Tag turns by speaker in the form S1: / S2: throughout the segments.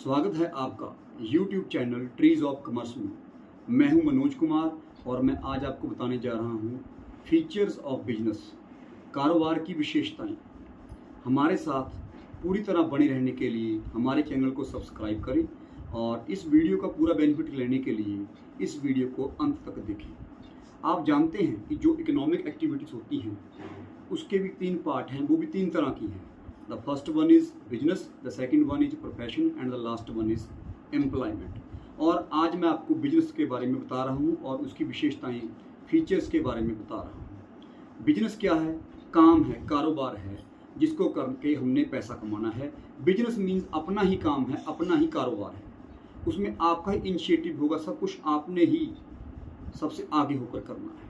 S1: स्वागत है आपका YouTube channel trees of commerce में। मैं हूं मनोज कुमार और मैं आज आपको बताने जा रहा हूं फीचर्स ऑफ बिजनेस, कारोबार की विशेषताएं। हमारे साथ पूरी तरह बने रहने के लिए हमारे चैनल को सब्सक्राइब करें और इस वीडियो का पूरा बेनिफिट लेने के लिए इस वीडियो को अंत तक देखें। आप जानते हैं कि जो इकोनॉमिक एक्टिविटीज़ होती हैं उसके भी 3 पार्ट हैं, वो भी 3 तरह की हैं। The first one is business, the second one is profession and the last one is employment। और आज मैं आपको बिजनेस के बारे में बता रहा हूँ और उसकी विशेषताएं, फीचर्स के बारे में बता रहा हूँ। बिजनेस क्या है? काम है, कारोबार है जिसको करके हमने पैसा कमाना है। बिजनेस मीन्स अपना ही काम है, अपना ही कारोबार है, उसमें आपका ही इनिशिएटिव होगा, सब कुछ आपने ही सबसे आगे होकर करना है।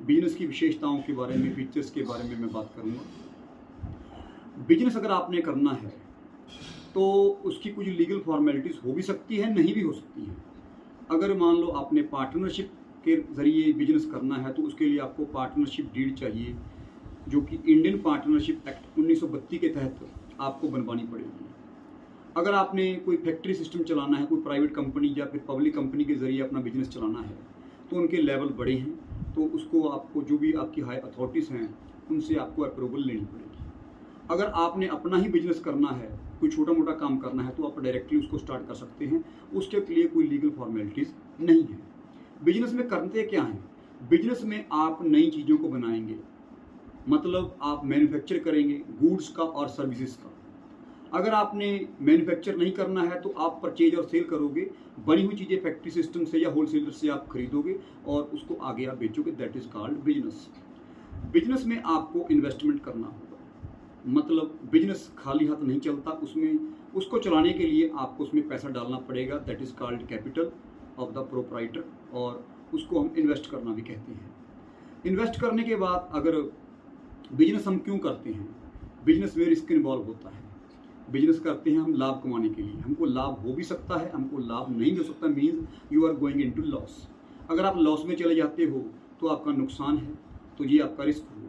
S1: बिजनेस की विशेषताओं के बारे में, फीचर्स के बारे में मैं बात करूँगा। बिजनेस अगर आपने करना है तो उसकी कुछ लीगल फॉर्मेलिटीज़ हो भी सकती है, नहीं भी हो सकती है। अगर मान लो आपने पार्टनरशिप के ज़रिए बिजनेस करना है तो उसके लिए आपको पार्टनरशिप डीड चाहिए, जो कि इंडियन पार्टनरशिप एक्ट 1932 के तहत आपको बनवानी पड़ेगी। अगर आपने कोई फैक्ट्री सिस्टम चलाना है, कोई प्राइवेट कंपनी या फिर पब्लिक कंपनी के ज़रिए अपना बिजनेस चलाना है तो उनके लेवल बड़े हैं, तो उसको आपको जो भी आपकी हाई अथॉरिटीज़ हैं उनसे आपको अप्रूवल लेनी पड़ेगी। अगर आपने अपना ही बिजनेस करना है, कोई छोटा मोटा काम करना है, तो आप डायरेक्टली उसको स्टार्ट कर सकते हैं, उसके लिए कोई लीगल फॉर्मेलिटीज़ नहीं है। बिजनेस में करते क्या हैं? बिजनेस में आप नई चीज़ों को बनाएंगे, मतलब आप मैन्युफैक्चर करेंगे गुड्स का और सर्विसेज का। अगर आपने मैन्युफैक्चर नहीं करना है तो आप परचेज और सेल करोगे, बनी हुई चीज़ें फैक्ट्री सिस्टम से या होलसेलर से आप खरीदोगे और उसको आगे आप बेचोगे। That is called business. Business में आपको इन्वेस्टमेंट करना होगा, मतलब बिजनेस खाली हाथ नहीं चलता, उसमें उसको चलाने के लिए आपको उसमें पैसा डालना पड़ेगा। That is called capital of the proprietor, और उसको हम इन्वेस्ट करना भी कहते हैं। इन्वेस्ट करने के बाद अगर बिजनेस हम क्यों करते हैं? बिजनेस में रिस्क इन्वॉल्व होता है। बिजनेस करते हैं हम लाभ कमाने के लिए, हमको लाभ हो भी सकता है, हमको लाभ नहीं हो सकता, means you are going into loss. अगर आप लॉस में चले जाते हो तो आपका नुकसान है, तो ये आपका रिस्क हुआ।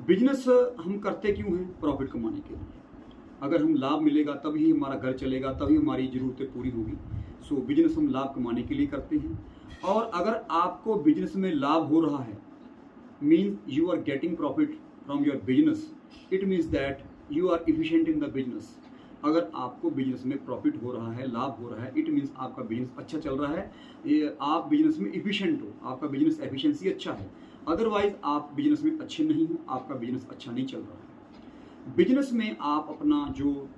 S1: बिजनेस हम करते क्यों हैं? प्रॉफिट कमाने के लिए। अगर हम लाभ मिलेगा तभी हमारा घर चलेगा, तभी हमारी ज़रूरतें पूरी होगी। बिजनेस हम लाभ कमाने के लिए करते हैं। और अगर आपको बिजनेस में लाभ हो रहा है, means you are getting profit from your business, it means that you are efficient in the business. अगर आपको बिजनेस में प्रॉफिट हो रहा है, लाभ हो रहा है, इट मीन्स आपका बिजनेस अच्छा चल रहा है, ये आप बिजनेस में एफिशिएंट हो, आपका बिजनेस एफिशिएंसी अच्छा है। अदरवाइज आप बिजनेस में अच्छे नहीं हो, आपका बिजनेस अच्छा नहीं चल रहा है। बिजनेस में आप अपना जो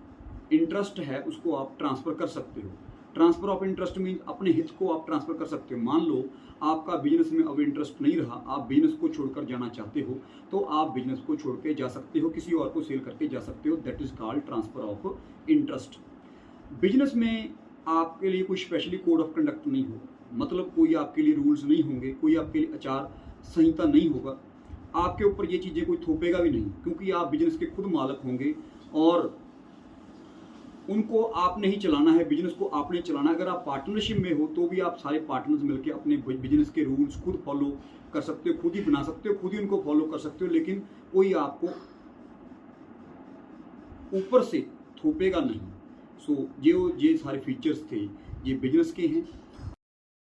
S1: इंटरेस्ट है उसको आप ट्रांसफ़र कर सकते हो। ट्रांसफ़र ऑफ इंटरेस्ट मीन्स अपने हित को आप ट्रांसफ़र कर सकते हो। मान लो आपका बिजनेस में अब इंटरेस्ट नहीं रहा, आप बिजनेस को छोड़कर जाना चाहते हो, तो आप बिजनेस को छोड़ के जा सकते हो, किसी और को सेल करके जा सकते हो। That is called transfer of interest. Business में आपके लिए कोई स्पेशली कोड ऑफ कंडक्ट नहीं होगा, मतलब कोई आपके लिए रूल्स नहीं होंगे, कोई आपके लिए आचार संहिता नहीं होगा, आपके ऊपर ये चीज़ें कोई थोपेगा भी नहीं, क्योंकि आप बिजनेस के खुद मालिक होंगे और उनको आपने ही चलाना है, बिजनेस को आपने चलाना है। अगर आप पार्टनरशिप में हो तो भी आप सारे पार्टनर्स मिलकर अपने बिजनेस के रूल्स खुद फॉलो कर सकते हो, खुद ही बना सकते हो, खुद ही उनको फॉलो कर सकते हो, लेकिन कोई आपको ऊपर से थोपेगा नहीं। ये सारे फीचर्स थे, ये बिजनेस के हैं।